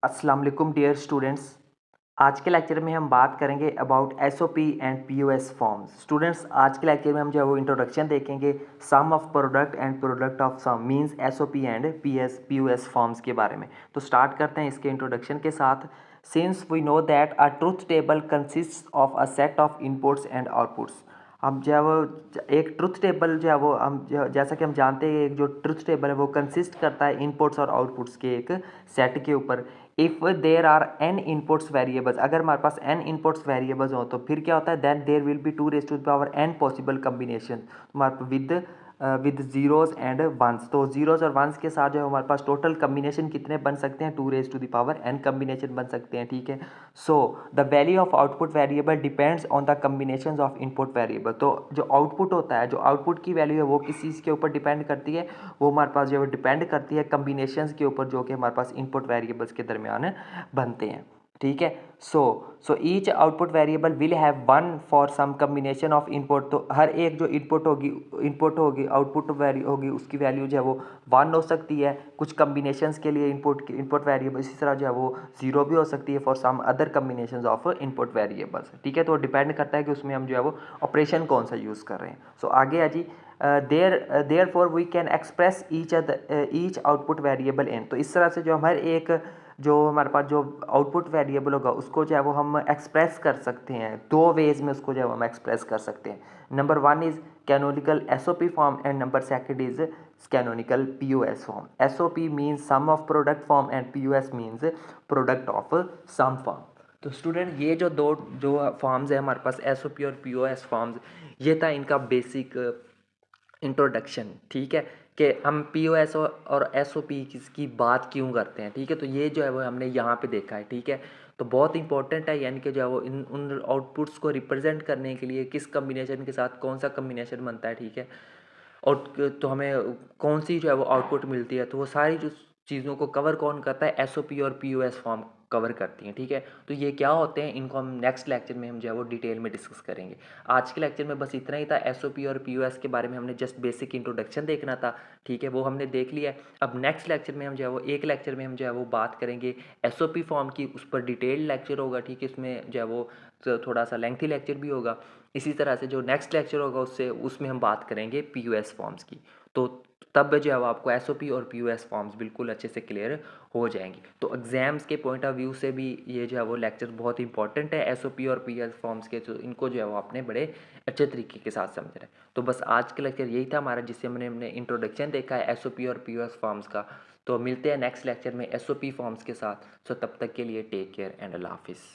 अस्सलाम वालेकुम dear students. आज के लेक्चर में हम बात करेंगे about SOP and POS forms. Students, आज के लेक्चर में हम जो है वो इंट्रोडक्शन देखेंगे sum of product and product of sum means SOP and POS forms के बारे में। तो स्टार्ट करते हैं इसके इंट्रोडक्शन के साथ। Since we know that a truth table consist of a set of inputs and outputs. हम जो है वो एक ट्रुथ टेबल जो है वो जैसा कि हम जानते हैं, एक जो ट्रुथ टेबल है वो कंसिस्ट करता है इनपुट्स और आउटपुट्स के एक सेट के ऊपर। If there are n inputs variables, अगर हमारे पास एन इनपुट्स वेरिएबल्स हो तो फिर क्या होता है, then there will be two raise to the power n possible combination हमारे विद जीरोज एंड वंस। तो जीरोज और वंस के साथ जो है हमारे पास टोटल कम्बिनेशन कितने बन सकते हैं, two raise to the power n combination बन सकते हैं। ठीक है। So the value of output variable depends on the combination of input variable. तो जो आउटपुट होता है, जो आउटपुट की वैल्यू है वो किस चीज़ के ऊपर डिपेंड करती है, वो हमारे पास जो है डिपेंड करती है कम्बिनेशंस के ऊपर जो कि हमारे पास इनपुट वेरिएबल्स के दरमियान बनते हैं। ठीक है। So each output variable will have one for some combination of input. तो हर एक जो इनपुट होगी आउटपुट वैल्यू होगी, उसकी वैल्यू जो है वो वन हो सकती है कुछ कम्बिनेशंस के लिए इनपुट वेरिएबल। इसी तरह जो है वो जीरो भी हो सकती है for some other combinations of input variables. ठीक है। तो डिपेंड करता है कि उसमें हम जो है वो ऑपरेशन कौन सा यूज़ कर रहे हैं। सो आगे है जी, therefore we can express each output variable in. तो इस तरह से जो हमारे एक जो हमारे पास जो आउटपुट वेरिएबल होगा उसको जो है वो हम एक्सप्रेस कर सकते हैं दो वेज में, उसको जो है हम एक्सप्रेस कर सकते हैं। Number one is canonical SOP form and number second is canonical POS form. SOP means sum of product form and POS means product of sum form. तो स्टूडेंट, ये जो फॉर्म्स है हमारे पास एसओपी और पीओएस फॉर्म्स, ये था इनका बेसिक इंट्रोडक्शन। ठीक है, कि हम पी ओ एस और एस ओ पी की बात क्यों करते हैं। ठीक है, तो ये जो है वो हमने यहाँ पे देखा है। ठीक है, तो बहुत इंपॉर्टेंट है, यानी कि जो है वो इन उन आउटपुट्स को रिप्रेजेंट करने के लिए किस कम्बिनेशन के साथ कौन सा कम्बिनेशन बनता है। ठीक है, और तो हमें कौन सी जो है वो आउटपुट मिलती है, तो वो सारी जो चीज़ों को कवर कौन करता है, एस ओ पी और P O S form cover करती हैं। ठीक है, तो ये क्या होते हैं, इनको हम नेक्स्ट लेक्चर में हम जो है वो डिटेल में डिस्कस करेंगे। आज के लेक्चर में बस इतना ही था। एस ओ पी और पी ओ एस के बारे में हमने जस्ट बेसिक इंट्रोडक्शन देखना था। ठीक है, वो हमने देख लिया। अब नेक्स्ट लेक्चर में हम जो है वो एक लेक्चर में हम जो है वो बात करेंगे एस ओ पी फॉर्म की, उस पर डिटेल्ड लेक्चर होगा। ठीक है, इसमें जो है वो तो थोड़ा सा लेंथी लेक्चर भी होगा। इसी तरह से जो नेक्स्ट लेक्चर होगा उसमें हम बात करेंगे पी ओ एस फॉर्म्स की। तो तब जो है वो आपको एस ओ पी और पी ओ एस फॉर्म्स बिल्कुल अच्छे से क्लियर हो जाएंगी। तो एग्जाम्स के पॉइंट ऑफ व्यू से भी ये जो है वो लेक्चर बहुत इंपॉर्टेंट है, एस ओ पी और पी एस फॉर्म्स के। तो इनको जो है वो आपने बड़े अच्छे तरीके के साथ समझना है। तो बस आज का लेक्चर यही था हमारा, जिससे हमने इंट्रोडक्शन देखा है एस ओ पी और पी ओ एस फॉर्म्स का। तो मिलते हैं नेक्स्ट लेक्चर में एस ओ पी फॉर्म्स के साथ। सो तब तक के लिए टेक केयर एंड अल्लाह हाफिज़।